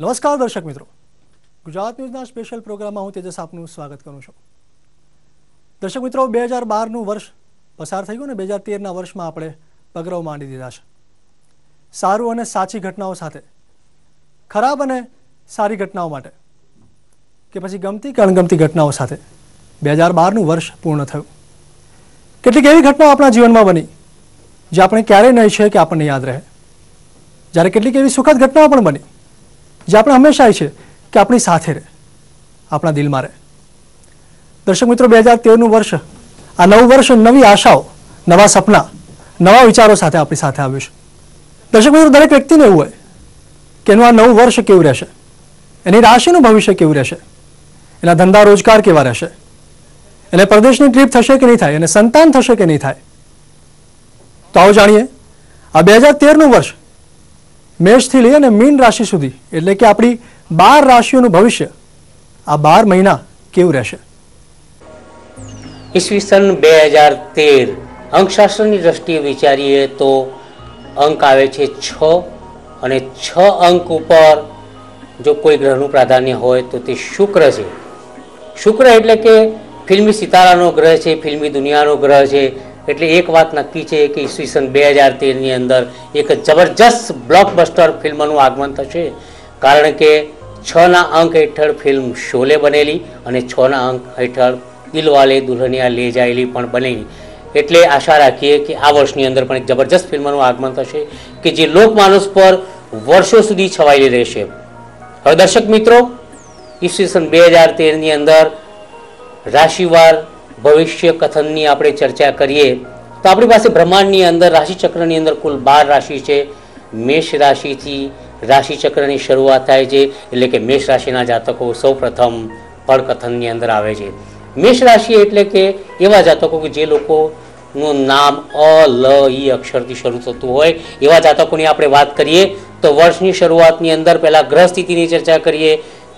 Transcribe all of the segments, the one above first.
નમસ્કાર દર્શક મિત્રો, ગુજરાત ન્યૂઝના સ્પેશિયલ પ્રોગ્રામમાં હું તેજસ આપનું સ્વાગત કરું છું. દર્શક મિત્રો, 2012નું વર્ષ પસાર થઈ ગયું ને 2013ના વર્ષમાં આપણે પગરવ માંડી દીધા છે. સારું અને સાચી ઘટનાઓ સાથે, ખરાબ અને સારી ઘટનાઓ માટે કે પછી ગમતી કે અણગમતી ઘટનાઓ સાથે 2012નું વર્ષ પૂર્ણ થયું. કેટલીક એવી ઘટનાઓ આપણા જીવનમાં બની જે આપણે ક્યારેય નહીં છે કે આપણને યાદ રહે, જ્યારે કેટલીક એવી સુખદ ઘટનાઓ પણ બની જે આપણે હંમેશા છે કે આપણી સાથે રહે, આપણા દિલમાં રહે. દર્શક મિત્રો, 2013નું વર્ષ, આ નવું વર્ષ નવી આશાઓ, નવા સપના, નવા વિચારો સાથે આપણી સાથે આવ્યું છે. દર્શક મિત્રો, દરેક વ્યક્તિને એવું હોય કે એનું આ નવું વર્ષ કેવું રહેશે, એની રાશિનું ભવિષ્ય કેવું રહેશે, એના ધંધા રોજગાર કેવા રહેશે, એને પરદેશની ટ્રીપ થશે કે નહીં થાય, એને સંતાન થશે કે નહીં થાય. તો આવો જાણીએ આ 2013નું વર્ષ મેષથી લઈ અને મીન રાશિ સુધી, એટલે કે આપણી 12 રાશિઓનું ભવિષ્ય આ 12 મહિના કેવું રહેશે. ઈસવીસન 2013 અંકશાસ્ત્રની દ્રષ્ટિએ વિચારીએ તો અંક આવે છે 6 અને 6 અંક ઉપર જો કોઈ ગ્રહનું પ્રાધાન્ય હોય તો તે શુક્ર છે. શુક્ર એટલે કે ફિલ્મી સિતારાનો ગ્રહ છે, ફિલ્મી દુનિયાનો ગ્રહ છે. એટલે એક વાત નક્કી છે કે ઈસવીસન 2013ની અંદર એક જબરજસ્ત બ્લોકબસ્ટર ફિલ્મનું આગમન થશે, કારણ કે 6ના અંક હેઠળ ફિલ્મ શોલે બનેલી અને 6ના અંક હેઠળ દિલવાલે દુલ્હનિયા લે જાયેલી પણ બનેલી. એટલે આશા રાખીએ કે આ વર્ષની અંદર પણ એક જબરજસ્ત ફિલ્મનું આગમન થશે કે જે લોકમાનસ પર વર્ષો સુધી છવાયેલી રહેશે. હવે દર્શક મિત્રો, ઈસવીસન 2013ની અંદર રાશિવાર ભવિષ્ય કથનની આપણે ચર્ચા કરીએ તો આપણી પાસે બ્રહ્માંડની અંદર રાશિચક્રની અંદર કુલ 12 રાશિ છે. મેષ રાશિથી રાશિચક્રની શરૂઆત થાય છે, એટલે કે મેષ રાશિના જાતકો સૌ પ્રથમ ફળ કથનની અંદર આવે છે. મેષ રાશિ એટલે કે એવા જાતકો કે જે લોકોનું નામ અ લ ઈ અક્ષરથી શરૂ થતું હોય એવા જાતકોની આપણે વાત કરીએ તો વર્ષની શરૂઆતની અંદર પહેલાં ગ્રહ સ્થિતિની ચર્ચા કરીએ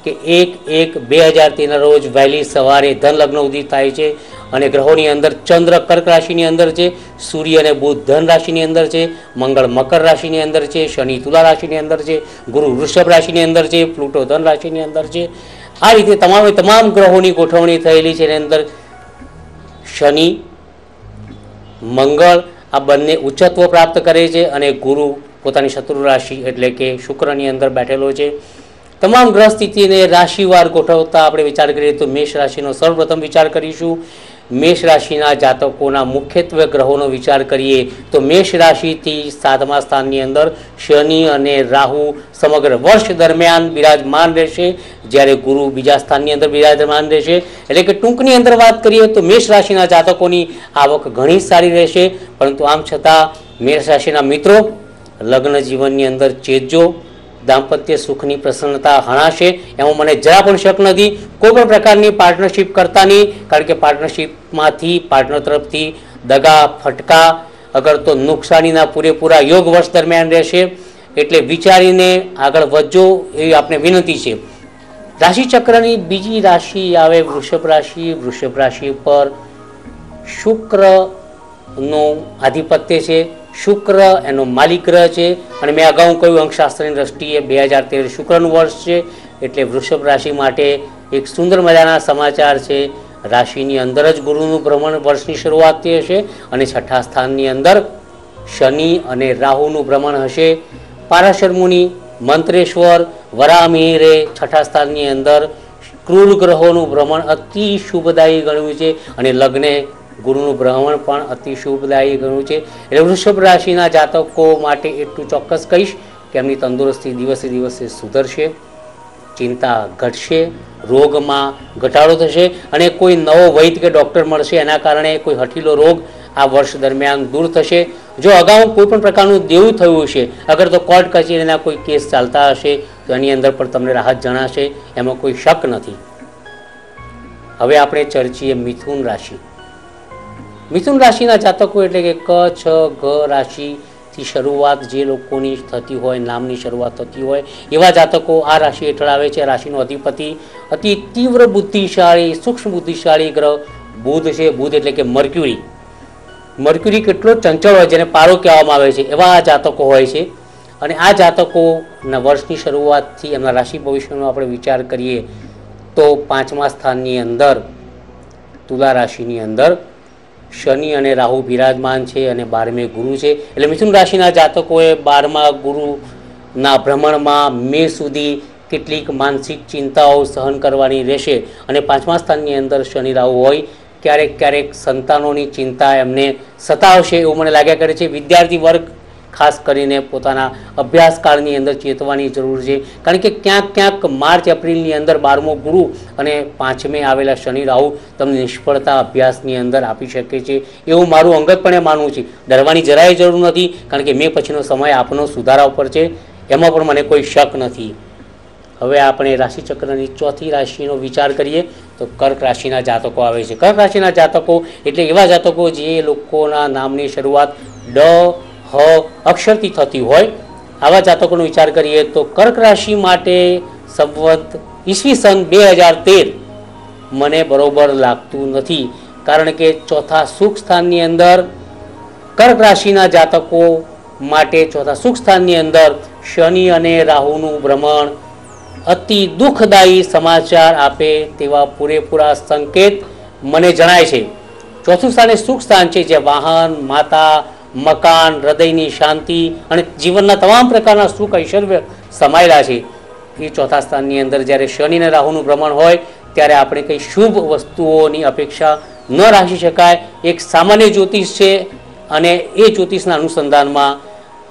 કે 1/1/2013ના રોજ વહેલી સવારે ધન લગ્ન ઉદિત થાય છે અને ગ્રહોની અંદર ચંદ્ર કર્ક રાશિની અંદર છે, સૂર્ય અને બુધ ધન રાશિની અંદર છે, મંગળ મકર રાશિની અંદર છે, શનિ તુલા રાશિની અંદર છે, ગુરુ વૃષભ રાશિની અંદર છે, પ્લુટો ધન રાશિની અંદર છે. આ રીતે તમામ ગ્રહોની ગોઠવણી થયેલી છે. એની અંદર શનિ મંગળ આ બંને ઉચ્ચત્વ પ્રાપ્ત કરે છે અને ગુરુ પોતાની શત્રુ રાશિ એટલે કે શુક્રની અંદર બેઠેલો છે. તમામ ગ્રહ સ્થિતિને રાશિવાર ગોઠવતા આપણે વિચાર કરીએ તો મેષ રાશિનો સર્વપ્રથમ વિચાર કરીશું. મેષ રાશિના જાતકોના મુખ્યત્વે ગ્રહોનો વિચાર કરીએ તો મેષ રાશિથી 7મા સ્થાનની અંદર શનિ અને રાહુ સમગ્ર વર્ષ દરમિયાન બિરાજમાન રહેશે, જ્યારે ગુરુ બીજા સ્થાનની અંદર બિરાજમાન રહેશે. એટલે કે ટૂંકની અંદર વાત કરીએ તો મેષ રાશિના જાતકોની આવક ઘણી સારી રહેશે. પરંતુ આમ છતાં મેષ રાશિના મિત્રો, લગ્ન જીવનની અંદર ચેતજો, દાંપત્ય સુખની પ્રસન્નતા હણાશે એમાં મને જરા પણ શક નથી. કોઈ પણ પ્રકારની પાર્ટનરશિપ કરતા નહીં, કારણ કે પાર્ટનરશિપમાંથી પાર્ટનર તરફથી દગા ફટકા અગર તો નુકસાનીના પૂરેપૂરા યોગ વર્ષ દરમિયાન રહેશે. એટલે વિચારીને આગળ વધજો એવી આપણે વિનંતી છે. રાશિચક્રની બીજી રાશિ આવે વૃષભ રાશિ. વૃષભ રાશિ પર શુક્રનું આધિપત્ય છે. શુક્ર એનો માલિક ગ્રહ છે અને મેં અગાઉ કહ્યું અંકશાસ્ત્રની દ્રષ્ટિએ 2013 શુક્રનું વર્ષ છે. એટલે વૃષભ રાશિ માટે એક સુંદર મજાના સમાચાર છે. રાશિની અંદર જ ગુરુનું ભ્રમણ વર્ષની શરૂઆતથી હશે અને 6ઠા સ્થાનની અંદર શનિ અને રાહુનું ભ્રમણ હશે. પારાશર મુનિ, મંત્રેશ્વર, વરામિહિરે 6ઠા સ્થાનની અંદર ક્રૂર ગ્રહોનું ભ્રમણ અતિ શુભદાયી ગણ્યું છે અને લગ્ને ગુરુનું ભ્રમણ પણ અતિ શુભદાયી ગણ્યું છે. એટલે વૃષભ રાશિના જાતકો માટે એટલું ચોક્કસ કહીશ કે એમની તંદુરસ્તી દિવસે દિવસે સુધરશે, ચિંતા ઘટશે, રોગમાં ઘટાડો થશે અને કોઈ નવો વૈદ કે ડૉક્ટર મળશે. એના કારણે કોઈ હઠીલો રોગ આ વર્ષ દરમિયાન દૂર થશે. જો અગાઉ કોઈ પણ પ્રકારનું દેવું થયું હશે, અગર તો કોર્ટ કચેરીના કોઈ કેસ ચાલતા હશે તો એની અંદર પણ તમને રાહત જણાશે, એમાં કોઈ શક નથી. હવે આપણે ચર્ચીએ મિથુન રાશિ. મિથુન રાશિના જાતકો એટલે કે ક, છ, ઘ રાશિથી શરૂઆત જે લોકોની થતી હોય, નામની શરૂઆત થતી હોય એવા જાતકો આ રાશિ હેઠળ આવે છે. રાશિનો અધિપતિ અતિ તીવ્ર બુદ્ધિશાળી, સૂક્ષ્મ બુદ્ધિશાળી ગ્રહ બુધ છે. બુધ એટલે કે મર્ક્યુરી. મર્ક્યુરી કેટલો ચંચળ હોય, જેને પારો કહેવામાં આવે છે, એવા આ જાતકો હોય છે. અને આ જાતકોના વર્ષની શરૂઆતથી એમના રાશિ ભવિષ્યનો આપણે વિચાર કરીએ તો 5મા સ્થાનની અંદર તુલા રાશિની અંદર શનિ અને રાહુ બિરાજમાન છે અને 12મે ગુરુ છે. એટલે મિથુન રાશિના જાતકોએ 12મા ગુરુના ભ્રમણમાં મે સુધી કેટલીક માનસિક ચિંતાઓ સહન કરવાની રહેશે. અને 5મા સ્થાનની અંદર શનિ રાહુ હોય ક્યારેક ક્યારેક સંતાનોની ચિંતા એમને સતાવશે એવું મને લાગ્યા કરે છે. વિદ્યાર્થી વર્ગ ખાસ કરીને પોતાના અભ્યાસકાળની અંદર ચેતવાની જરૂર છે, કારણ કે ક્યાંક ક્યાંક માર્ચ એપ્રિલની અંદર 12મો ગુરુ અને 5મે આવેલા શનિ રાહુ તમને નિષ્ફળતા અભ્યાસની અંદર આપી શકે છે એવું મારું અંગતપણે માનવું છે. ડરવાની જરાય જરૂર નથી, કારણ કે મે પછીનો સમય આપનો સુધારા ઉપર છે, એમાં પણ મને કોઈ શક નથી. હવે આપણે રાશિચક્રની ચોથી રાશિનો વિચાર કરીએ તો કર્ક રાશિના જાતકો આવે છે. કર્ક રાશિના જાતકો એટલે એવા જાતકો જે લોકોના નામની શરૂઆત ડ હ અક્ષરથી થતી હોય. આવા જાતકોનો વિચાર કરીએ તો કર્ક રાશિ માટે સંવત ઈસવીસન 2013 મને બરોબર લાગતું નથી, કારણ કે ચોથા સુખ સ્થાનની અંદર કર્ક રાશિના જાતકો માટે ચોથા સુખ સ્થાનની અંદર શનિ અને રાહુનું ભ્રમણ અતિ દુઃખદાયી સમાચાર આપે તેવા પૂરેપૂરા સંકેત મને જણાય છે. ચોથું સ્થાન એ સુખ સ્થાન છે, જે વાહન, માતા, મકાન, હૃદયની શાંતિ અને જીવનના તમામ પ્રકારના સુખ ઐશ્વર્ય સમાયેલા છે. એ ચોથા સ્થાનની અંદર જ્યારે શનિ અને રાહુનું ભ્રમણ હોય ત્યારે આપણે કંઈ શુભ વસ્તુઓની અપેક્ષા ન રાખી શકાય. એક સામાન્ય જ્યોતિષ છે અને એ જ્યોતિષના અનુસંધાનમાં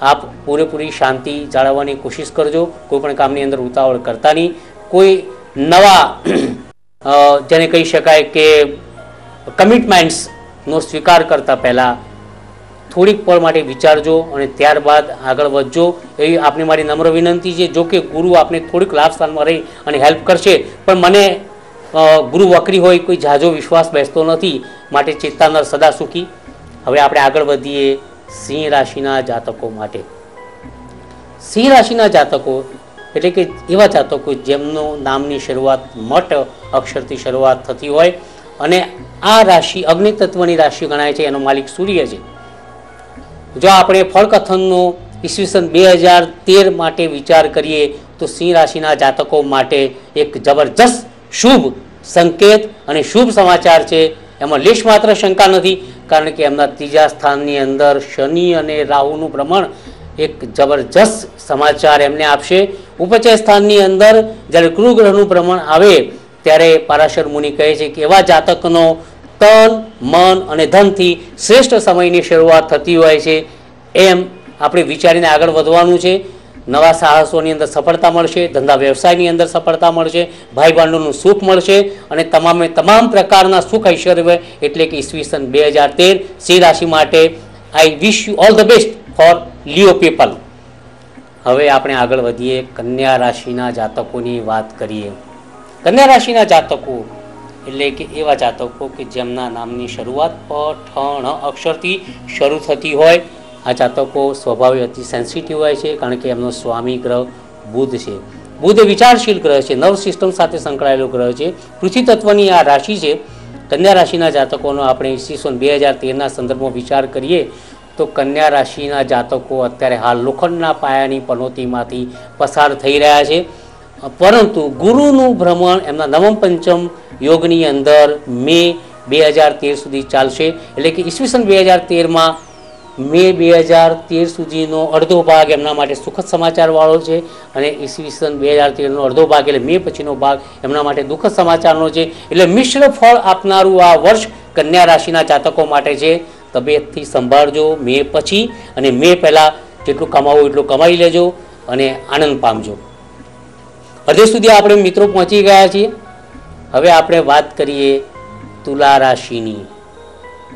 આપ પૂરેપૂરી શાંતિ જાળવવાની કોશિશ કરજો. કોઈ પણ કામની અંદર ઉતાવળ કરતા નહીં. કોઈ નવા જેને કહી શકાય કે કમિટમેન્ટ્સનો સ્વીકાર કરતા પહેલાં થોડીક પળ માટે વિચારજો અને ત્યારબાદ આગળ વધજો, એવી આપને મારી નમ્ર વિનંતી છે. જો કે ગુરુ આપને થોડીક લાભ સ્થાનમાં રહી અને હેલ્પ કરશે, પણ મને ગુરુ વક્રી હોય કોઈ ઝાઝો વિશ્વાસ બેસતો નથી, માટે ચેતનાર સદા સુખી. હવે આપણે આગળ વધીએ સિંહ રાશિના જાતકો માટે. સિંહ રાશિના જાતકો એટલે કે એવા જાતકો જેમનો નામની શરૂઆત મટ અક્ષરથી શરૂઆત થતી હોય અને આ રાશિ અગ્નિ તત્વની રાશિ ગણાય છે. એનો માલિક સૂર્ય છે. જો આપણે ફળકથનનો ઈસવીસન 2013 માટે વિચાર કરીએ તો સિંહ રાશિના જાતકો માટે એક જબરજસ્ત શુભ સંકેત અને શુભ સમાચાર છે. એમાં લેશ માત્ર શંકા નથી, કારણ કે એમના ત્રીજા સ્થાનની અંદર શનિ અને રાહુનું ભ્રમણ એક જબરજસ્ત સમાચાર એમને આપશે. ઉપચય સ્થાનની અંદર જ્યારે ગુરુ ગ્રહનું ભ્રમણ આવે ત્યારે પારાશર મુનિ કહે છે કે એવા જાતકનો તન, મન અને ધનથી શ્રેષ્ઠ સમયની શરૂઆત થતી હોય છે. એમ આપણે વિચારીને આગળ વધવાનું છે. નવા સાહસોની અંદર સફળતા મળશે, ધંધા વ્યવસાયની અંદર સફળતા મળશે, ભાઈ ભાંડોનું સુખ મળશે અને તમામ પ્રકારના સુખ ઐશ્વર્ય એટલે કે ઈસવીસન 2013 સિંહ રાશિ માટે I wish you all the best for Leo people. હવે આપણે આગળ વધીએ કન્યા રાશિના જાતકોની વાત કરીએ. કન્યા રાશિના જાતકો એટલે કે એવા જાતકો કે જેમના નામની શરૂઆત ઠ અક્ષરથી શરૂ થતી હોય. આ જાતકો સ્વભાવે અતિ સેન્સિટિવ હોય છે, કારણ કે એમનો સ્વામી ગ્રહ બુધ છે. બુધ એ વિચારશીલ ગ્રહ છે, નર્વ સિસ્ટમ સાથે સંકળાયેલો ગ્રહ છે. પૃથ્વી તત્વની આ રાશિ છે. કન્યા રાશિના જાતકોનો આપણે ઈસવીસન 2013ના સંદર્ભમાં વિચાર કરીએ તો કન્યા રાશિના જાતકો અત્યારે હાલ લોખંડના પાયાની પનોતીમાંથી પસાર થઈ રહ્યા છે. પરંતુ ગુરુનું ભ્રમણ એમના નવમ પંચમ યોગની અંદર મે 2013 સુધી ચાલશે. એટલે કે ઈસવીસન 2013માં મે 2013 સુધીનો અડધો ભાગ એમના માટે સુખદ સમાચારવાળો છે અને ઈસવીસન 2013નો અડધો ભાગ એટલે મે પછીનો ભાગ એમના માટે દુઃખદ સમાચારનો છે. એટલે મિશ્ર ફળ આપનારું આ વર્ષ કન્યા રાશિના જાતકો માટે છે. તબિયતથી સંભાળજો મે પછી, અને મે પહેલાં જેટલું કમાવું એટલું કમાઈ લેજો અને આનંદ પામજો. અડધે સુધી આપણે મિત્રો પહોંચી ગયા છીએ. હવે આપણે વાત કરીએ તુલા રાશિની.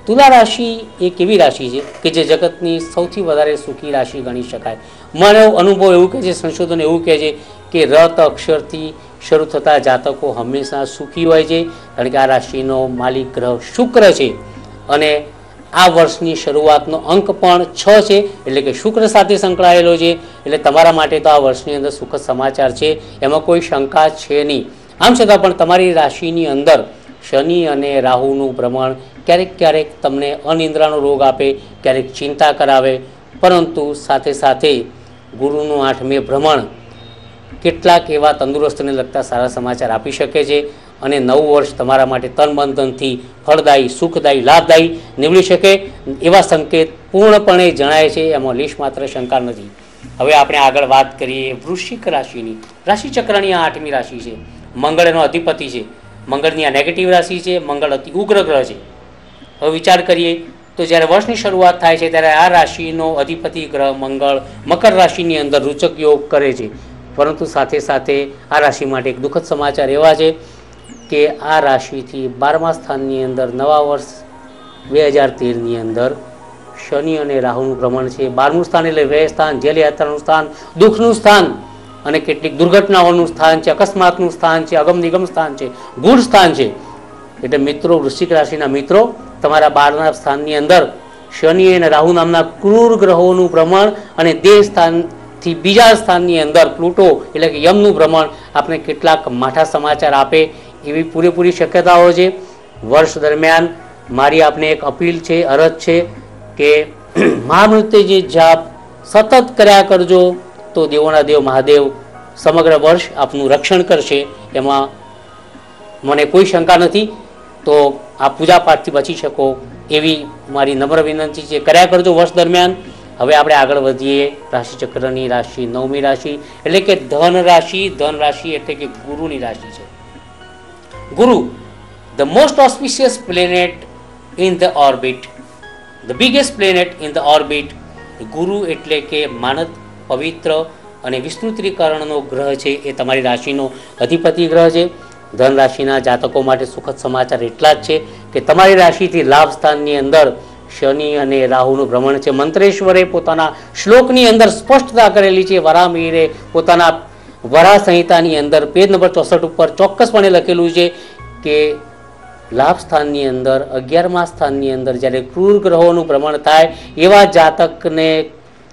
તુલા રાશિ એક એવી રાશિ છે કે જે જગતની સૌથી વધારે સુખી રાશિ ગણી શકાય. મને અનુભવ એવું કહે છે, સંશોધન એવું કહે છે કે રત અક્ષરથી શરૂ થતા જાતકો હંમેશા સુખી હોય છે, કારણ કે આ રાશિનો માલિક ગ્રહ શુક્ર છે અને આ વર્ષની શરૂઆતનો અંક પણ 6 છે, એટલે કે શુક્ર સાથે સંકળાયેલો છે. એટલે તમારા માટે તો આ વર્ષની અંદર સુખદ સમાચાર છે, એમાં કોઈ શંકા છે નહીં. આમ છતાં પણ તમારી રાશિની અંદર શનિ અને રાહુનું ભ્રમણ ક્યારેક ક્યારેક તમને અનિદ્રાનો રોગ આપે, ક્યારેક ચિંતા કરાવે, પરંતુ સાથે સાથે ગુરુનું 8મે ભ્રમણ કેટલાક એવા તંદુરસ્તને લગતા સારા સમાચાર આપી શકે છે અને નવું વર્ષ તમારા માટે તન મન ધનથી ફળદાયી, સુખદાયી, લાભદાયી નીવડી શકે એવા સંકેત પૂર્ણપણે જણાય છે, એમાં લેશ માત્ર શંકા નથી. હવે આપણે આગળ વાત કરીએ વૃશ્ચિક રાશિની. રાશિચક્રની આ 8મી રાશિ છે. મંગળ એનો અધિપતિ છે. મંગળની આ નેગેટિવ રાશિ છે. મંગળ અતિ ઉગ્ર ગ્રહ છે. હવે વિચાર કરીએ તો જ્યારે વર્ષની શરૂઆત થાય છે ત્યારે આ રાશિનો અધિપતિ ગ્રહ મંગળ મકર રાશિની અંદર રૂચક યોગ કરે છે. પરંતુ સાથે સાથે આ રાશિ માટે એક દુઃખદ સમાચાર એવા છે કે આ રાશિથી 12મા સ્થાનની અંદર નવા વર્ષ 2013ની અંદર શનિ અને રાહુનું ભ્રમણ છે. 12મું સ્થાન એટલે વ્યય સ્થાન, જેલ યાત્રાનું સ્થાન, દુઃખનું સ્થાન અને કેટલીક દુર્ઘટનાઓનું સ્થાન છે, અકસ્માતનું સ્થાન છે, અગમ નિગમ સ્થાન છે, ગૂઢ સ્થાન છે. એટલે મિત્રો, વૃશ્ચિક રાશિના મિત્રો, તમારા 12મા સ્થાનની અંદર શનિ અને રાહુ નામના ક્રૂર ગ્રહોનું ભ્રમણ અને દેહ સ્થાનથી બીજા સ્થાનની અંદર પ્લુટો એટલે કે યમનું ભ્રમણ આપણે કેટલાક માઠા સમાચાર આપે એવી પૂરેપૂરી શક્યતાઓ છે. વર્ષ દરમિયાન મારી આપને એક અપીલ છે, અરજ છે કે મહામૃત્યુંજય જાપ સતત કર્યા કરજો તો દેવોના દેવ મહાદેવ સમગ્ર વર્ષ આપનું રક્ષણ કરશે, એમાં મને કોઈ શંકા નથી. તો આ પૂજાપાઠથી બચી શકો એવી મારી નમ્ર વિનંતી છે. કર્યા કરજો વર્ષ દરમિયાન. હવે આપણે આગળ વધીએ રાશિચક્રની રાશિ 9મી રાશિ એટલે કે ધન રાશિ. ધન રાશિ એટલે કે ગુરુની રાશિ છે. ગુરુ, the most auspicious planet in the orbit, the biggest planet in the orbit. ગુરુ એટલે કે માનદ, પવિત્ર અને વિસ્તૃતીકરણનો ગ્રહ છે. એ તમારી રાશિનો અધિપતિ ગ્રહ છે. ધન રાશિના જાતકો માટે સુખદ સમાચાર એટલા જ છે કે તમારી રાશિથી લાભ સ્થાનની અંદર શનિ અને રાહુનું ભ્રમણ છે. મંત્રેશ્વરે પોતાના શ્લોકની અંદર સ્પષ્ટતા કરેલી છે. વરાહમિહિરે પોતાના વરાહ સંહિતાની અંદર પેજ નંબર 64 ઉપર ચોક્કસપણે લખેલું છે કે લાભ સ્થાનની અંદર 11મા સ્થાનની અંદર જ્યારે ક્રૂર ગ્રહોનું ભ્રમણ થાય એવા જાતકને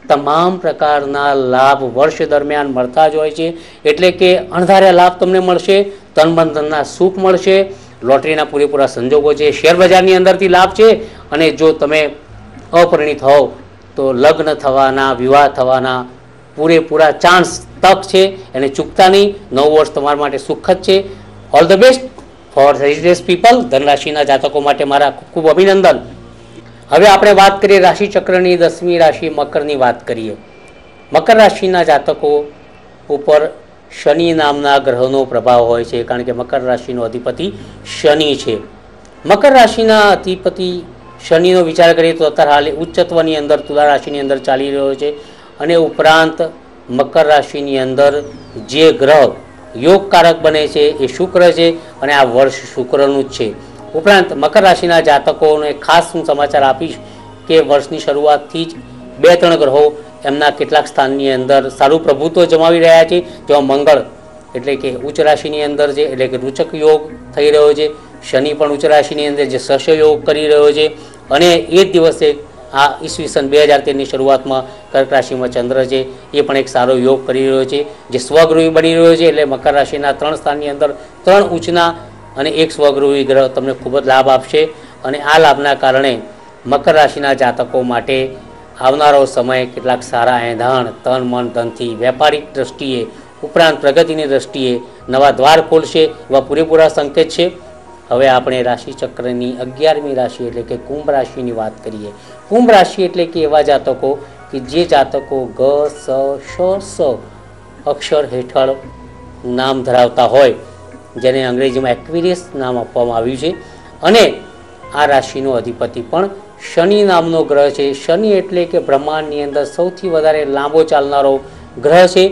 તમામ પ્રકારના લાભ વર્ષ દરમિયાન મળતા જ હોય છે. એટલે કે અણધાર્યા લાભ તમને મળશે, તન મન ધનના સુખ મળશે, લોટરીના પૂરેપૂરા સંજોગો છે, શેર બજારની અંદરથી લાભ છે. અને જો તમે અપરિણિત હોવ તો લગ્ન થવાના, વિવાહ થવાના પૂરેપૂરા ચાન્સ, તક છે, એને ચૂકતા નહીં. નવું વર્ષ તમારા માટે સુખદ છે. All the best for Sagittarius people. ધનરાશિના જાતકો માટે મારા ખૂબ ખૂબ અભિનંદન. હવે આપણે વાત કરીએ રાશિચક્રની 10મી રાશિ મકરની વાત કરીએ. મકર રાશિના જાતકો ઉપર શનિ નામના ગ્રહનો પ્રભાવ હોય છે, કારણ કે મકર રાશિનો અધિપતિ શનિ છે. મકર રાશિના અધિપતિ શનિનો વિચાર કરીએ તો અત્યારે હાલ ઉચ્ચત્વની અંદર તુલા રાશિની અંદર ચાલી રહ્યો છે. અને ઉપરાંત મકર રાશિની અંદર જે ગ્રહ યોગકારક બને છે એ શુક્ર છે અને આ વર્ષ શુક્રનું જ છે. ઉપરાંત મકર રાશિના જાતકોને ખાસ હું સમાચાર આપીશ કે વર્ષની શરૂઆતથી જ 2-3 ગ્રહો એમના કેટલાક સ્થાનની અંદર સારું પ્રભુત્વ જમાવી રહ્યા છે. જેમાં મંગળ એટલે કે ઉચ્ચ રાશિની અંદર છે, એટલે કે રૂચક યોગ થઈ રહ્યો છે. શનિ પણ ઉચ્ચ રાશિની અંદર જે સસ્ય યોગ કરી રહ્યો છે. અને એ જ દિવસે આ ઈસવીસન 2013ની શરૂઆતમાં કર્ક રાશિમાં ચંદ્ર છે, એ પણ એક સારો યોગ કરી રહ્યો છે, જે સ્વગૃહી બની રહ્યો છે. એટલે મકર રાશિના 3 સ્થાનની અંદર 3 ઉચ્ચના અને 1 સ્વગૃહી ગ્રહ તમને ખૂબ જ લાભ આપશે. અને આ લાભના કારણે મકર રાશિના જાતકો માટે આવનારો સમય કેટલાક સારા એંધાણ તન મન ધનથી વેપારિક દ્રષ્ટિએ ઉપરાંત પ્રગતિની દ્રષ્ટિએ નવા દ્વાર ખોલશે એવા પૂરેપૂરા સંકેત છે. હવે આપણે રાશિચક્રની 11મી રાશિ એટલે કે કુંભ રાશિની વાત કરીએ. કુંભ રાશિ એટલે કે એવા જાતકો કે જે જાતકો ગ, સ, શ, સ અક્ષર હેઠળ નામ ધરાવતા હોય, જેને અંગ્રેજીમાં એક્વિરિયસ નામ આપવામાં આવ્યું છે. અને આ રાશિનો અધિપતિ પણ શનિ નામનો ગ્રહ છે. શનિ એટલે કે બ્રહ્માંડની અંદર સૌથી વધારે લાંબો ચાલનારો ગ્રહ છે.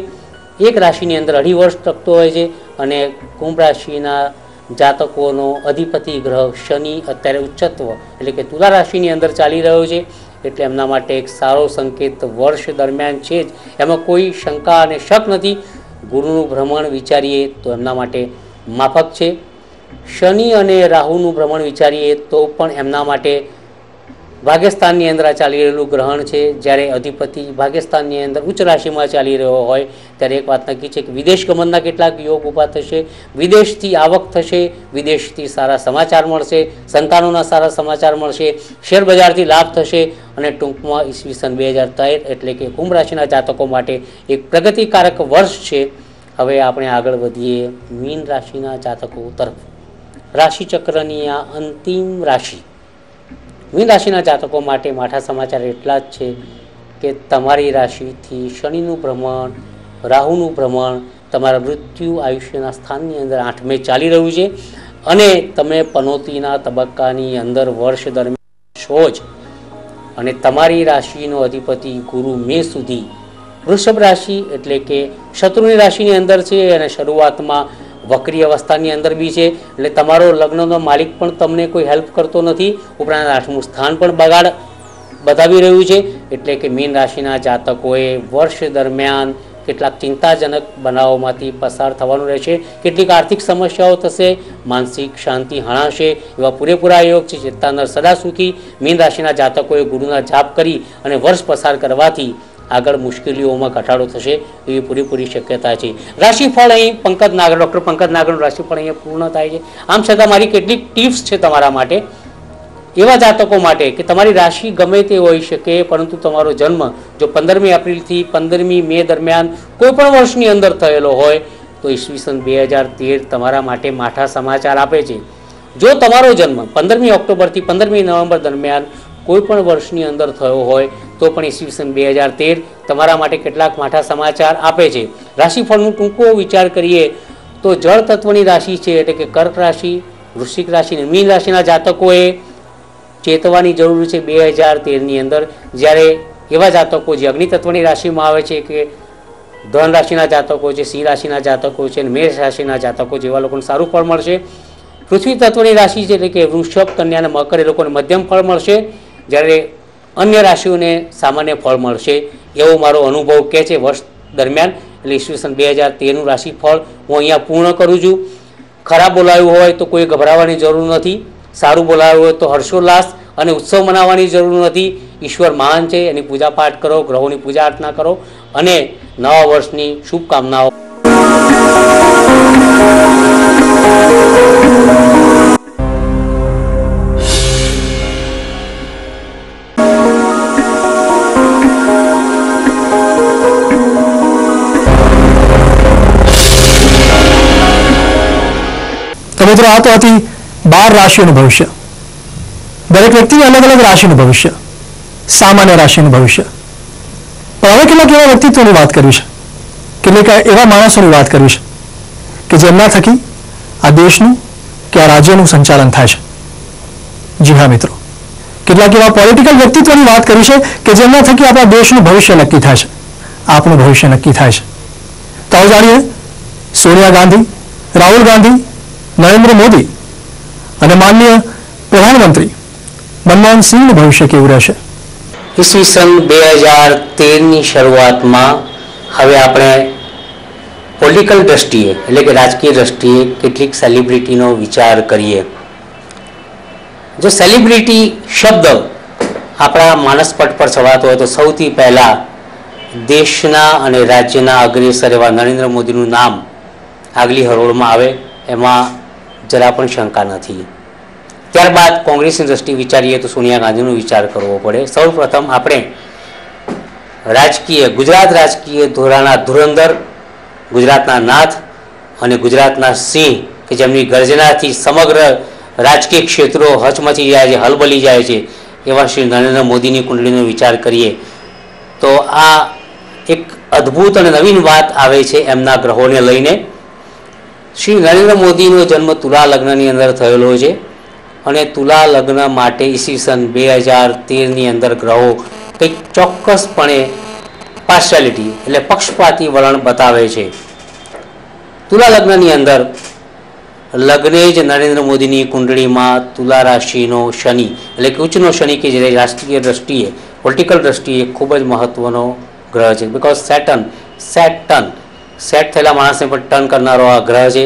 એક રાશિની અંદર 2.5 વર્ષ ટકતો હોય છે. અને કુંભ રાશિના જાતકોનો અધિપતિ ગ્રહ શનિ અત્યારે ઉચ્ચત્વ એટલે કે તુલા રાશિની અંદર ચાલી રહ્યો છે. એટલે એમના માટે એક સારો સંકેત વર્ષ દરમિયાન છે જ, એમાં કોઈ શંકા અને શક નથી. ગુરુનું ભ્રમણ વિચારીએ તો એમના માટે માફક છે. શનિ અને રાહુનું ભ્રમણ વિચારીએ તો પણ એમના માટે ભાગ્યસ્થાનની અંદર આ ચાલી રહેલું ગ્રહણ છે, જ્યારે અધિપતિ ભાગ્યસ્થાનની અંદર ઉચ્ચ રાશિમાં ચાલી રહ્યો હોય ત્યારે એક વાત નક્કી છે કે વિદેશ ગમનના કેટલાક યોગ ઊભા થશે, વિદેશથી આવક થશે, વિદેશથી સારા સમાચાર મળશે, સંતાનોના સારા સમાચાર મળશે, શેર બજારથી લાભ થશે અને ટૂંકમાં ઈસવીસન 2013 એટલે કે કુંભ રાશિના જાતકો માટે એક પ્રગતિકારક વર્ષ છે. હવે આપણે આગળ વધીએ મીન રાશિના જાતકો તરફ. રાશિચક્રની આ અંતિમ રાશિ મીન રાશિના જાતકો માટે માઠા સમાચાર એટલા જ છે કે તમારી રાશિથી શનિનું ભ્રમણ, રાહુનું ભ્રમણ તમારા મૃત્યુ આયુષ્યના સ્થાનની અંદર 8મે ચાલી રહ્યું છે અને તમે પનોતીના તબક્કાની અંદર વર્ષ દરમિયાન છો જ. અને તમારી રાશિનો અધિપતિ ગુરુ મે સુધી વૃષભ રાશિ એટલે કે શત્રુની રાશિની અંદર છે અને શરૂઆતમાં વક્રી અવસ્થાની અંદર બી છે. એટલે તમારો લગ્નનો માલિક પણ તમને કોઈ હેલ્પ કરતો નથી, ઉપરાંત 8મું સ્થાન પણ બગાડ બતાવી રહ્યું છે. એટલે કે મીન રાશિના જાતકોએ વર્ષ દરમિયાન કેટલાક ચિંતાજનક બનાવોમાંથી પસાર થવાનું રહેશે. કેટલીક આર્થિક સમસ્યાઓ થશે, માનસિક શાંતિ હણાશે, એવા પૂરેપૂરા યોગ છે. ચેતનાર સદા સુખી મીન રાશિના જાતકોએ ગુરુના જાપ કરી અને વર્ષ પસાર કરવાથી આગળ મુશ્કેલીઓમાં ઘટાડો થશે એવી પૂરેપૂરી શક્યતા છે. રાશિફળ અહીં પંકજ નાગર, ડૉક્ટર પંકજ નાગરનું રાશિફળ અહીંયા પૂર્ણ થાય છે. આમ છતાં મારી કેટલીક ટિપ્સ છે તમારા માટે, એવા જાતકો માટે કે તમારી રાશિ ગમે તે હોઈ શકે, પરંતુ તમારો જન્મ જો 15મી એપ્રિલથી 15મી મે દરમિયાન કોઈ પણ વર્ષની અંદર થયેલો હોય તો ઈસવીસન 2013 તમારા માટે માઠા સમાચાર આપે છે. જો તમારો જન્મ 15મી ઓક્ટોબરથી 15મી નવેમ્બર દરમિયાન કોઈ પણ વર્ષની અંદર થયો હોય તો પણ ઈસવીસન 2013 તમારા માટે કેટલાક માઠા સમાચાર આપે છે. રાશિફળનું ટૂંકો વિચાર કરીએ તો જળ તત્વની રાશિ છે એટલે કે કર્ક રાશિ, વૃશ્ચિક રાશિ અને મીન રાશિના જાતકોએ ચેતવાની જરૂર છે 2013ની અંદર. જ્યારે એવા જાતકો જે અગ્નિ તત્વની રાશિમાં આવે છે કે ધન રાશિના જાતકો છે, સિંહ રાશિના જાતકો છે અને મેષ રાશિના જાતકો જેવા લોકોને સારું ફળ મળશે. પૃથ્વી તત્વની રાશિ છે એટલે કે વૃષભ, કન્યા અને મકર એ લોકોને મધ્યમ ફળ મળશે, જ્યારે અન્ય રાશિઓને સામાન્ય ફળ મળશે એવો મારો અનુભવ કહે છે વર્ષ દરમિયાન. એટલે ઈસવીસન 2013નું રાશિફળ હું અહીંયા પૂર્ણ કરું છું. ખરાબ બોલાયું હોય તો કોઈ ગભરાવાની જરૂર નથી, સારું બોલાયું હોય તો હર્ષોલ્લાસ અને ઉત્સવ મનાવવાની જરૂર નથી. ઈશ્વર મહાન છે, એની પૂજા પાઠ કરો, ગ્રહોની પૂજા અર્ચના કરો અને નવા વર્ષની શુભકામનાઓ. મિત્રો આ તો હતી 12 રાશિઓનું ભવિષ્ય. દરેક વ્યક્તિની અલગ અલગ રાશિનું ભવિષ્ય, સામાન્ય રાશિનું ભવિષ્ય. પણ હવે કેટલાક એવા વ્યક્તિત્વની વાત કરવી છે, કેટલાક એવા માણસોની વાત કરવી છે કે જેમના થકી આ દેશનું કે આ રાજ્યનું સંચાલન થાય છે. જી હા મિત્રો, કેટલાક એવા પોલિટિકલ વ્યક્તિત્વની વાત કરવી છે કે જેમના થકી આપણા દેશનું ભવિષ્ય નક્કી થાય છે, આપણું ભવિષ્ય નક્કી થાય છે. તો આવો જાણીએ સોનિયા ગાંધી, રાહુલ ગાંધી, નરેન્દ્ર મોદી અને માનનીય પ્રધાનમંત્રી મનમોહન સિંહનું ભવિષ્ય કેવું રહેશે. ઈસવીસન 2013ની શરૂઆતમાં હવે આપણે પોલિટિકલ દ્રષ્ટિએ એટલે કે રાજકીય દ્રષ્ટિએ કેટલીક સેલિબ્રિટીનો વિચાર કરીએ. જો સેલિબ્રિટી શબ્દ આપણા માનસપટ પર છવાતો હોય તો સૌથી પહેલાં દેશના અને રાજ્યના અગ્રેસર એવા નરેન્દ્ર મોદીનું નામ આગલી હરોળમાં આવે, એમાં જરા પણ શંકા નથી. ત્યારબાદ કોંગ્રેસની દ્રષ્ટિએ વિચારીએ તો સોનિયા ગાંધીનો વિચાર કરવો પડે. સૌ પ્રથમ આપણે ગુજરાત રાજકીય ધોરણના ધુરંધર, ગુજરાતના નાથ અને ગુજરાતના સિંહ કે જેમની ગર્જનાથી સમગ્ર રાજકીય ક્ષેત્રો હચમચી જાય છે, હલબલી જાય છે, એવા શ્રી નરેન્દ્ર મોદીની કુંડળીનો વિચાર કરીએ તો આ એક અદ્ભુત અને નવીન વાત આવે છે એમના ગ્રહોને લઈને. શ્રી નરેન્દ્ર મોદીનો જન્મ તુલા લગ્નની અંદર થયેલો છે અને તુલા લગ્ન માટે ઈસવીસન 2013ની અંદર ગ્રહો કંઈક ચોક્કસપણે પાર્શિયાલિટી એટલે પક્ષપાતી વલણ બતાવે છે. તુલા લગ્નની અંદર લગ્ને જ નરેન્દ્ર મોદીની કુંડળીમાં તુલા રાશિનો શનિ એટલે કે ઉચ્ચનો શનિ કે જે રાષ્ટ્રીય દ્રષ્ટિએ પોલિટિકલ દ્રષ્ટિએ ખૂબ જ મહત્વનો ગ્રહ છે. બિકોઝ સેટ થયેલા માણસને પણ ટર્ન કરનારો આ ગ્રહ છે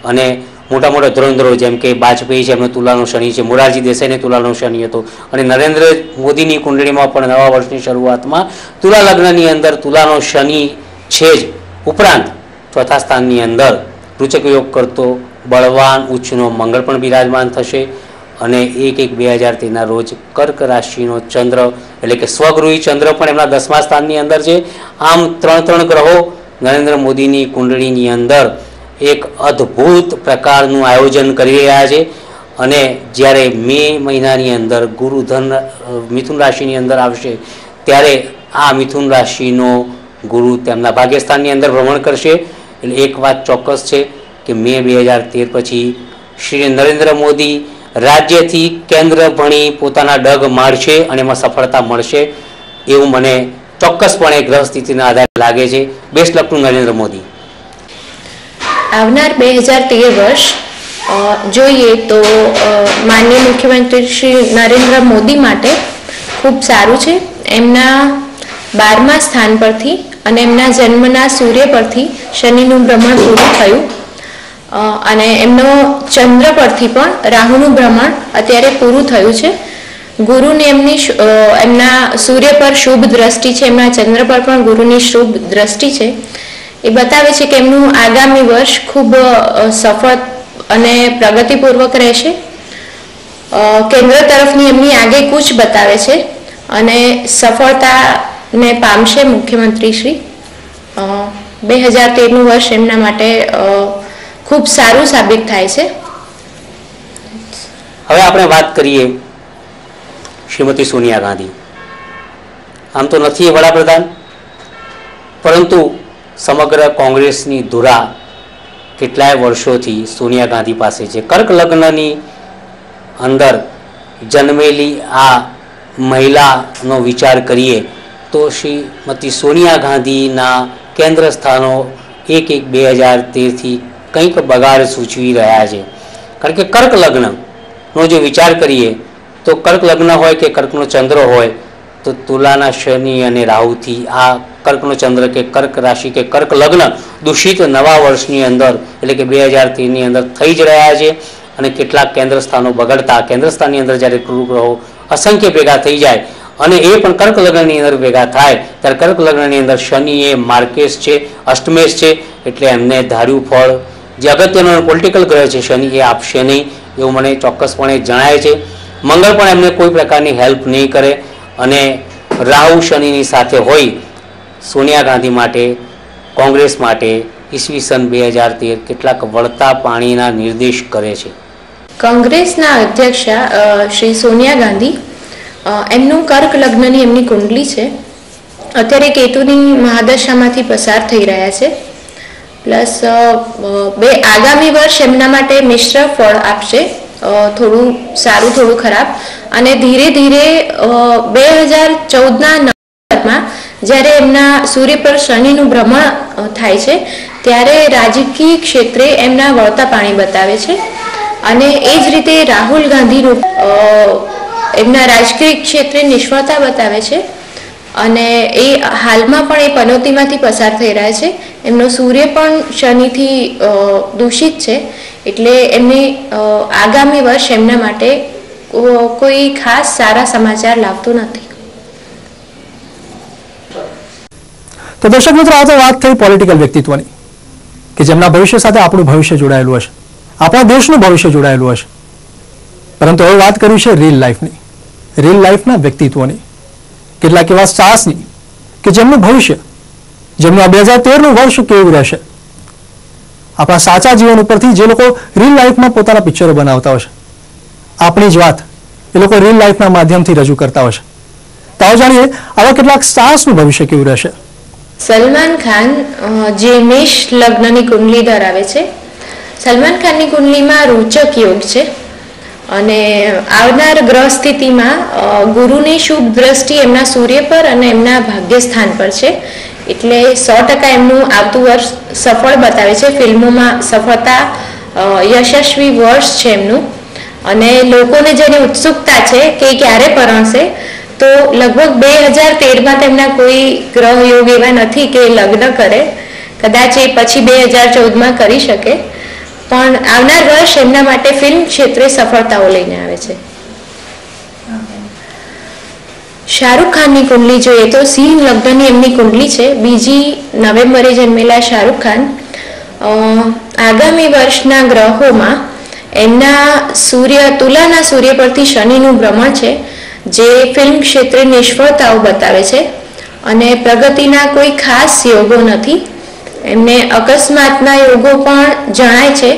અને મોટા મોટા ધુરંધરો જેમ કે વાજપેયી છે, એમનો તુલાનો શનિ છે, મોરારજી દેસાઈને તુલાનો શનિ હતો, અને નરેન્દ્ર મોદીની કુંડળીમાં પણ નવા વર્ષની શરૂઆતમાં તુલા લગ્નની અંદર તુલાનો શનિ છે જ, ઉપરાંત ચોથા સ્થાનની અંદર રૂચક યોગ કરતો બળવાન ઉચ્ચનો મંગળ પણ બિરાજમાન થશે. અને 1/1/2013 રોજ કર્ક રાશિનો ચંદ્ર એટલે કે સ્વગૃહી ચંદ્ર પણ એમના 10મા સ્થાનની અંદર છે. આમ 3 ગ્રહો નરેન્દ્ર મોદીની કુંડળીની અંદર એક અદ્ભુત પ્રકારનું આયોજન કરી રહ્યા છે. અને જ્યારે મે મહિનાની અંદર ગુરુ મિથુન રાશિની અંદર આવશે ત્યારે આ મિથુન રાશિનો ગુરુ તેમના ભાગ્યસ્થાનની અંદર ભ્રમણ કરશે. એટલે એક વાત ચોક્કસ છે કે મે 2013 પછી શ્રી નરેન્દ્ર મોદી રાજ્યથી કેન્દ્ર ભણી પોતાના ડગ મારશે અને એમાં સફળતા મળશે એવું મને ચોક્કસપણે ગ્રહ સ્થિતિના આધારે લાગે છે. બેસ્ટ લક ટુ નરેન્દ્ર મોદી. આવનાર 2013 વર્ષ જોઈએ તો માનનીય મુખ્યમંત્રી શ્રી નરેન્દ્ર મોદી માટે ખૂબ સારું છે. એમના 12મા સ્થાન પરથી અને એમના જન્મના સૂર્ય પરથી શનિનું ભ્રમણ પૂરું થયું અને એમનો ચંદ્ર પરથી પણ રાહુનું ભ્રમણ અત્યારે પૂરું થયું છે. ગુરુની એમના સૂર્ય પર શુભ દ્રષ્ટિ છે, એમના ચંદ્ર પર પણ ગુરુની શુભ દ્રષ્ટિ છે. એ બતાવે છે કે એમનું આગામી વર્ષ ખૂબ સફળ અને પ્રગતિપૂર્વક રહેશે. કેન્દ્ર તરફની એમની આગેકૂચ બતાવે છે અને સફળતાને પામશે મુખ્યમંત્રી શ્રી. 2013નું વર્ષ એમના માટે ખૂબ સારું સાબિત થાય છે. હવે આપણે વાત કરીએ શ્રીમતી સોનિયા ગાંધી. આમ તો નથી એ વડાપ્રધાન, પરંતુ સમગ્ર કોંગ્રેસની ધુરા કેટલાય વર્ષોથી સોનિયા ગાંધી પાસે છે. કર્ક લગ્નની અંદર જન્મેલી આ મહિલાનો વિચાર કરીએ તો શ્રીમતી સોનિયા ગાંધીના કેન્દ્ર સ્થાનો 1/1/2013થી કંઈક બગાડ સૂચવી રહ્યા છે. કારણ કે કર્ક લગ્નનો જો વિચાર કરીએ તો કર્ક લગ્ન હોય કે કર્કનો ચંદ્ર હોય તો તુલાના શનિ અને રાહુથી આ કર્કનો ચંદ્ર કે કર્ક રાશિ કે કર્ક લગ્ન દૂષિત નવા વર્ષની અંદર એટલે કે 2013ની અંદર થઈ જ રહ્યા છે. અને કેટલાક કેન્દ્ર સ્થાનો બગડતા કેન્દ્ર સ્થાનની અંદર જ્યારે ગુરુગ્રહો અસંખ્ય ભેગા થઈ જાય અને એ પણ કર્ક લગ્નની અંદર ભેગા થાય ત્યારે કર્ક લગ્નની અંદર શનિ એ માર્કેશ છે, અષ્ટમેશ છે, એટલે એમને ધાર્યું ફળ જે અગત્યનો પોલિટિકલ ગ્રહ છે શનિ એ આપશે નહીં એવું મને ચોક્કસપણે જણાય છે. મંગળ પણ એમને કોઈ પ્રકારની હેલ્પ નહીં કરે અને રાહુ શનિની સાથે હોય સોનિયા ગાંધી માટે કોંગ્રેસ માટે ઈસવીસન 2013 કેટલાક વળતા પાણીના નિર્દેશ કરે છે. કોંગ્રેસના અધ્યક્ષા શ્રી સોનિયા ગાંધી એમનું કર્ક લગ્નની એમની કુંડલી છે. અત્યારે કેતુની મહાદશામાંથી પસાર થઈ રહ્યા છે. પ્લસ આગામી વર્ષ એમના માટે મિશ્ર ફળ આપશે, થોડું સારું થોડું ખરાબ. અને ધીરે ધીરે 2014ના નવેમ્બરમાં જ્યારે એમના સૂર્ય પર શનિનું ભ્રમણ થાય છે ત્યારે રાજકીય ક્ષેત્રે એમના વળતા પાણી બતાવે છે. અને એ જ રીતે રાહુલ ગાંધીનું એમના રાજકીય ક્ષેત્રે નિષ્ફળતા બતાવે છે અને એ હાલમાં પણ એ પનોતીમાંથી પસાર થઈ રહ્યા છે. એમનો સૂર્ય પણ શનિથી દૂષિત છે એટલે એમની આગામી વર્ષ એમના માટે કોઈ ખાસ સારા સમાચાર લાવતું નથી. તો દર્શક મિત્રો, આ તો વાત થઈ પોલિટિકલ વ્યક્તિત્વની કે જેમના ભવિષ્ય સાથે આપણું ભવિષ્ય જોડાયેલું હશે, આપણા દેશનું ભવિષ્ય જોડાયેલું હશે. પરંતુ હવે વાત કરવી છે રિયલ લાઈફની, રિયલ લાઈફના વ્યક્તિત્વની, કેટલાક એવા સ્ટાર્સની કે જેમનું ભવિષ્ય, જેમનું આ 2013નું વર્ષ કેવું રહેશે. આપણા સાચા જીવન ઉપરથી જે લોકો રિયલ લાઈફમાં પોતાના પિક્ચરો બનાવતા હશે, આપણી જ વાત એ લોકો રિયલ લાઈફના માધ્યમથી રજૂ કરતા હશે. તો આવો જાણીએ આવા કેટલાક સ્ટાર્સનું ભવિષ્ય કેવું રહેશે. સલમાન ખાન જે મેષ લગ્નની કુંડલી ધરાવે છે. સલમાન ખાનની કુંડલીમાં રોચક યોગ છે અને આવનાર ગ્રહ સ્થિતિમાં ગુરુની શુભ દ્રષ્ટિ એમના સૂર્ય પર અને એમના ભાગ્યસ્થાન પર છે. એટલે 100% એમનું આવતું વર્ષ સફળ બતાવે છે. ફિલ્મોમાં સફળતા યશસ્વી વર્ષ છે એમનું. અને લોકોને જેની ઉત્સુકતા છે કે ક્યારે પરણશે, તો લગભગ 2013માં તેમના કોઈ ગ્રહ યોગ એવા નથી કે લગ્ન કરે. કદાચ એ પછી 2014માં કરી શકે. પણ આવનાર વર્ષ એમના માટે ફિલ્મ ક્ષેત્રે સફળતાઓ લઈને આવે છે. શાહરૂખ ખાનની કુંડલી જોઈએ તો સિંહ લગ્નની એમની કુંડલી છે. 2 નવેમ્બરે જન્મેલા શાહરૂખ ખાન આગામી વર્ષના ગ્રહોમાં એમના તુલાના સૂર્ય પરથી શનિનું ભ્રમણ છે, જે ફિલ્મ ક્ષેત્રે નિષ્ફળતાઓ બતાવે છે અને પ્રગતિના કોઈ ખાસ યોગો નથી. એમને અકસ્માતના યોગો પણ જણાય છે,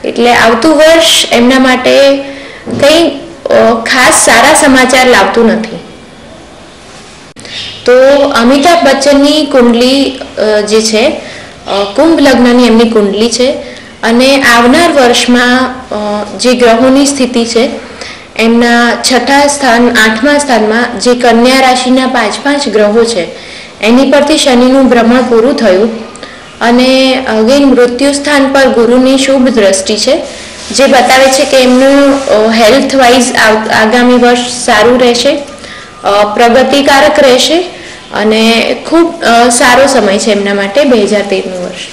એટલે આવતું વર્ષ એમના માટે કંઈ ખાસ સારા સમાચાર લાવતું નથી. તો અમિતાભ બચ્ચનની કુંડલી જે છે કુંભ લગ્નની એમની કુંડલી છે અને આવનાર વર્ષમાં જે ગ્રહોની સ્થિતિ છે એમના 6થા સ્થાન 8મા સ્થાનમાં જે કન્યા રાશિના 5 ગ્રહો છે એની પરથી શનિનું ભ્રમણ પૂરું થયું અને અગેન મૃત્યુ સ્થાન પર ગુરુની શુભ દ્રષ્ટિ છે, જે બતાવે છે કે એમનું હેલ્થ વાઇઝ આગામી વર્ષ સારું રહેશે, પ્રગતિકારક રહેશે અને ખૂબ સારો સમય છે એમના માટે 2013નું વર્ષ.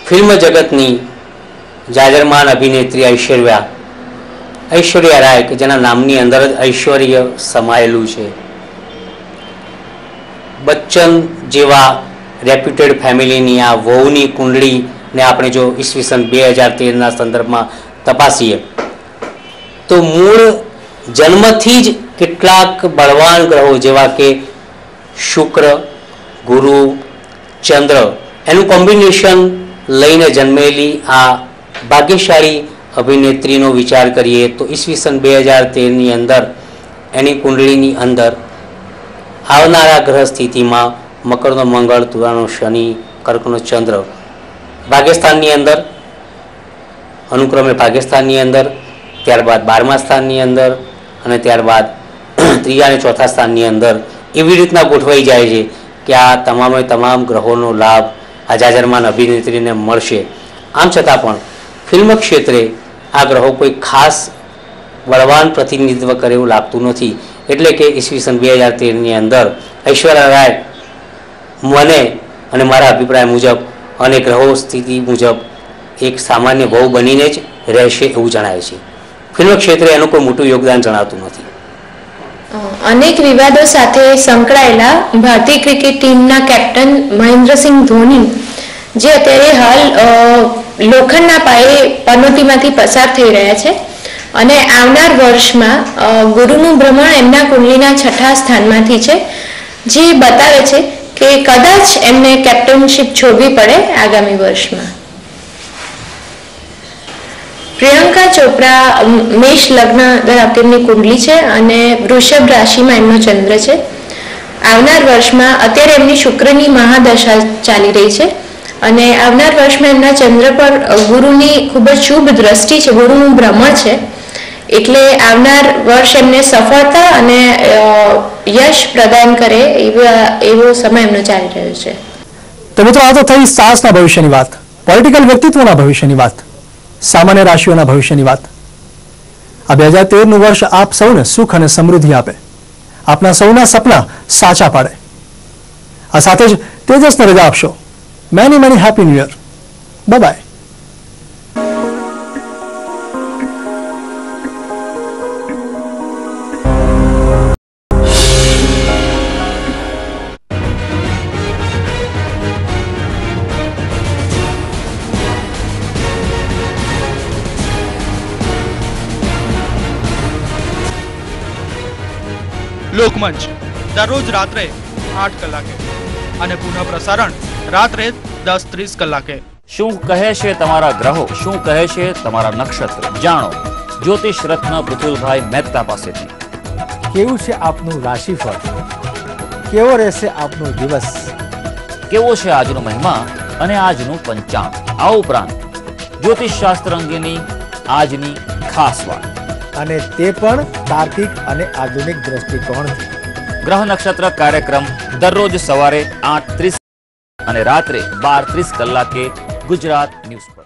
ફિલ્મ જગતની જાજરમાન અભિનેત્રી ઐશ્વર્યા રાય, કે જેના નામની અંદર જ ઐશ્વર્ય સમાયેલું છે, બચ્ચન જેવા રેપ્યુટેડ ફેમિલીની આ વહુની કુંડળીને આપણે જો ઈસવીસન 2013ના સંદર્ભમાં તપાસીએ તો મૂળ જન્મથી જ કેટલાક બળવાન ગ્રહો જેવા કે શુક્ર, ગુરુ, ચંદ્ર એનું કોમ્બિનેશન લઈને જન્મેલી આ ભાગ્યશાળી અભિનેત્રીનો વિચાર કરીએ તો ઈસવીસન 2013ની અંદર એની કુંડળીની અંદર આવનારા ગ્રહ સ્થિતિમાં મકરનો મંગળ, તુલાનો શનિ, કર્કનો ચંદ્ર ભાગ્યસ્થાનની અંદર, અનુક્રમે ભાગ્યસ્થાનની અંદર, ત્યારબાદ 12મા સ્થાનની અંદર અને ત્યારબાદ 3જા અને 4થા સ્થાનની અંદર એવી રીતના ગોઠવાઈ જાય છે કે આ તમામ ગ્રહોનો લાભ આ જાજરમાન અભિનેત્રીને મળશે. આમ છતાં પણ ફિલ્મ ક્ષેત્રે આ ગ્રહો કોઈ ખાસ બળવાન પ્રતિનિધિત્વ કરે એવું લાગતું નથી. એટલે કે ઈસવીસન 2013ની અંદર ઐશ્વર્યા રાય મને અને મારા અભિપ્રાય મુજબ અને ગ્રહો સ્થિતિ મુજબ એક સામાન્ય વહુ બનીને જ રહેશે એવું જણાય છે. ફિલ્મ ક્ષેત્રે એનું કોઈ મોટું યોગદાન જણાતું નથી. અનેક વિવાદો સાથે સંકળાયેલા ભારતીય ક્રિકેટ ટીમના કેપ્ટન મહેન્દ્રસિંહ ધોની, જે અત્યારે હાલ લોખંડના પાયે પનોતીમાંથી પસાર થઈ રહ્યા છે અને આવનાર વર્ષમાં ગુરુનું ભ્રમણ એમના કુંડલીના 6થા સ્થાનમાંથી છે, જે બતાવે છે કે કદાચ એમને કેપ્ટનશીપ છોડવી પડે આગામી વર્ષમાં. પ્રિયંકા ચોપરા મેષ લગ્ન ધરાવતી એમની કુંડલી છે અને વૃષભ રાશિમાં એમનો ચંદ્ર છે. આવનાર વર્ષમાં અત્યારે એમની શુક્રની મહાદશા ચાલી રહી છે અને આવનાર વર્ષમાં એમના ચંદ્ર પર ગુરુની ખૂબ જ શુભ દ્રષ્ટિ છે, ગુરુનું ભ્રમણ છે, એટલે આવનાર વર્ષ એમને સફળતા અને યશ પ્રદાન કરે એવો સમય એમનો ચાલી રહ્યો છે. તો મિત્રો, આ તો થઈ સાસના ભવિષ્યની વાત, પોલિટિકલ વ્યક્તિત્વના ભવિષ્યની વાત, સામાન્ય રાશિઓના ભવિષ્યની વાત. આ 2013નું વર્ષ આપ સૌને સુખ અને સમૃદ્ધિ આપે, આપના સૌના સપના સાચા પાડે. આ સાથે જ તેજસને રજા આપશો. Many happy new year. Bye. Lokmanch દરરોજ રાત્રે 8 કલાકે અને પુનઃ પ્રસારણ રાત્રે 10:30 કલાકે. શું કહે છે તમારા ગ્રહો, શું કહે છે તમારા નક્ષત્ર, જાણો જ્યોતિષ રત્ન પૃથુલભાઈ મહેતા પાસેથી. કેવું છે આપનું રાશિફળ, કેવો રહેશે આપનો દિવસ, કેવો છે આજનો મહિમા અને આજનું પંચાંગ, આ ઉપરાંત જ્યોતિષ શાસ્ત્ર અંગેની આજની ખાસ વાત, અને તે પણ તાર્કિક અને આધુનિક દ્રષ્ટિકોણથી. ગ્રહ નક્ષત્ર કાર્યક્રમ દરરોજ સવારે 8:30 અને રાત્રે 12:30 કલાકે ગુજરાત ન્યૂઝ પર.